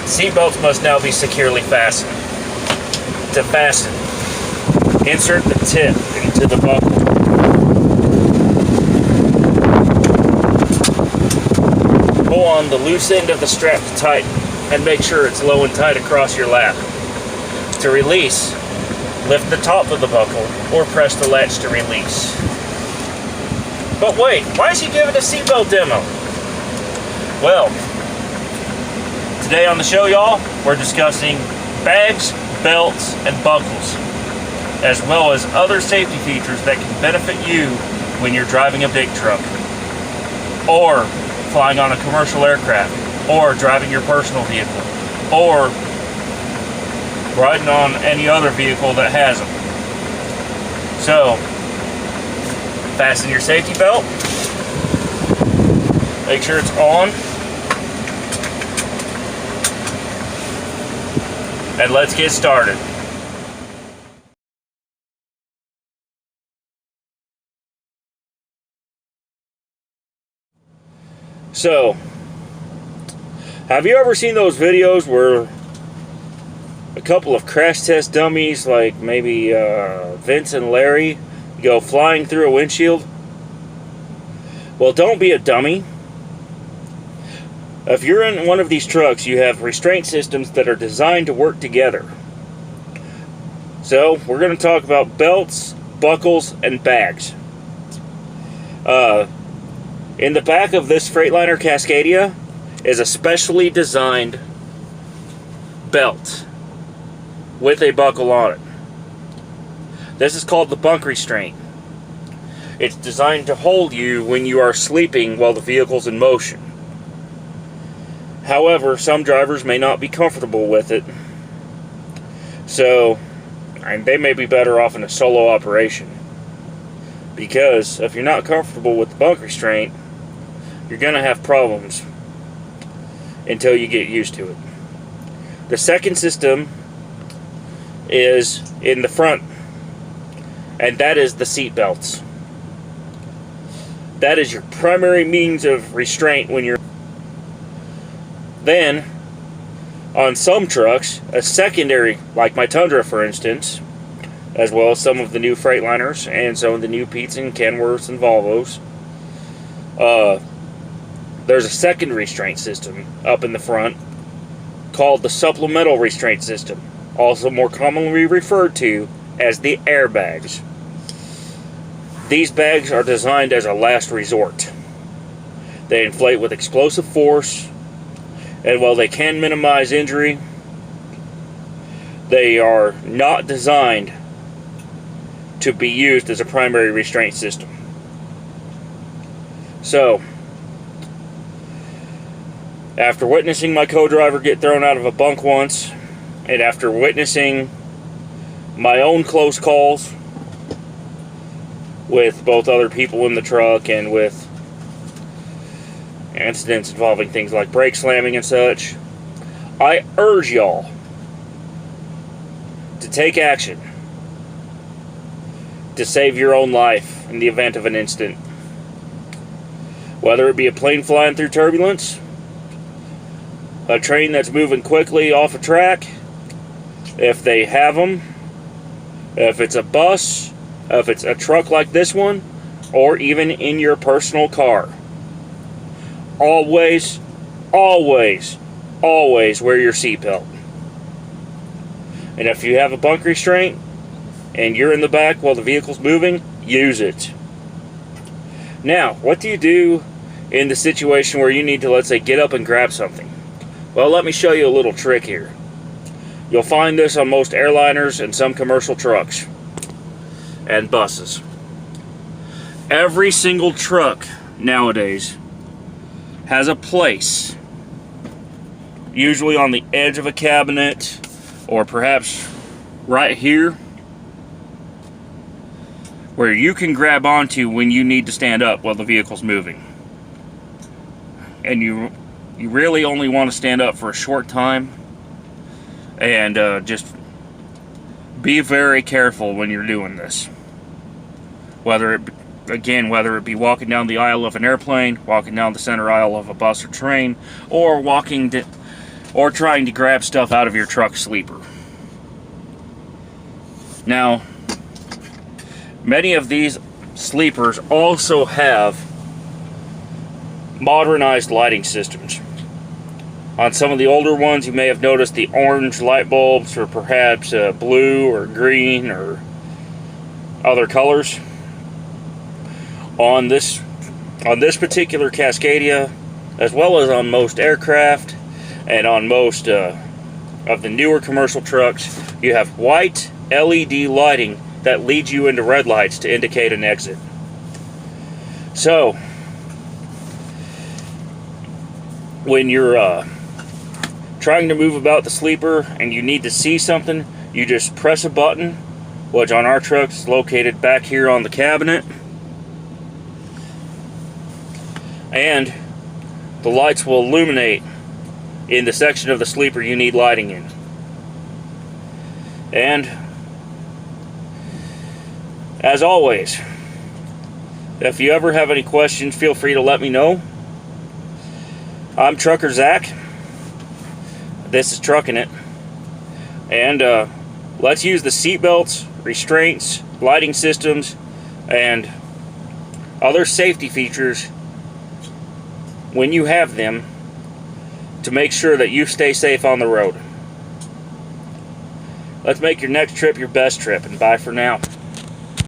Seatbelts must now be securely fastened. To fasten, insert the tip into the buckle. Pull on the loose end of the strap to tighten, and make sure it's low and tight across your lap. To release, lift the top of the buckle or press the latch to release. But wait, why is he giving a seatbelt demo? Well, today on the show, y'all, we're discussing bags, belts, and buckles, as well as other safety features that can benefit you when you're driving a big truck, or flying on a commercial aircraft, or driving your personal vehicle, or riding on any other vehicle that has them. So, fasten your safety belt, make sure it's on, and let's get started. So, have you ever seen those videos where a couple of crash test dummies, like maybe Vince and Larry, go flying through a windshield? Well, don't be a dummy. If you're in one of these trucks, you have restraint systems that are designed to work together. So, we're going to talk about belts, buckles, and bags. In the back of this Freightliner Cascadia is a specially designed belt with a buckle on it. This is called the Bunk restraint. It's designed to hold you when you are sleeping while the vehicle's in motion. However, some drivers may not be comfortable with it, so they may be better off in a solo operation. Because if you're not comfortable with the bunk restraint, you're going to have problems until you get used to it. The second system is in the front, and that is the seat belts. That is your primary means of restraint when you're... Then, on some trucks, a secondary, like my Tundra for instance, as well as some of the new Freightliners and some of the new Petes and Kenworths and Volvos, there's a second restraint system up in the front called the supplemental restraint system, also more commonly referred to as the airbags. These bags are designed as a last resort. They inflate with explosive force, and while they can minimize injury, they are not designed to be used as a primary restraint system. So, after witnessing my co-driver get thrown out of a bunk once, and after witnessing my own close calls with both other people in the truck and with incidents involving things like brake slamming and such, I urge y'all to take action to save your own life in the event of an incident. Whether it be a plane flying through turbulence, a train that's moving quickly off a track, if they have them, if it's a bus, if it's a truck like this one, or even in your personal car. Always, always, always wear your seatbelt. And if you have a bunk restraint and you're in the back while the vehicle's moving, use it. Now, what do you do in the situation where you need to, let's say, get up and grab something? Well, let me show you a little trick here. You'll find this on most airliners and some commercial trucks and buses. Every single truck nowadays has a place, usually on the edge of a cabinet or perhaps right here, where you can grab onto when you need to stand up while the vehicle's moving. And you really only want to stand up for a short time, and just be very careful when you're doing this. Whether it be walking down the aisle of an airplane, walking down the center aisle of a bus or train, or walking or trying to grab stuff out of your truck sleeper. Now, many of these sleepers also have modernized lighting systems. On some of the older ones, you may have noticed the orange light bulbs, or perhaps blue or green or other colors. On this particular Cascadia, as well as on most aircraft and on most of the newer commercial trucks, you have white LED lighting that leads you into red lights to indicate an exit. So, when you're trying to move about the sleeper and you need to see something, you just press a button, which on our trucks is located back here on the cabinet, and the lights will illuminate in the section of the sleeper you need lighting in. And as always, if you ever have any questions, feel free to let me know. I'm Trucker Zach. This is Truckin' It. And let's use the seatbelts, restraints, lighting systems, and other safety features when you have them to make sure that you stay safe on the road. Let's make your next trip your best trip, and bye for now.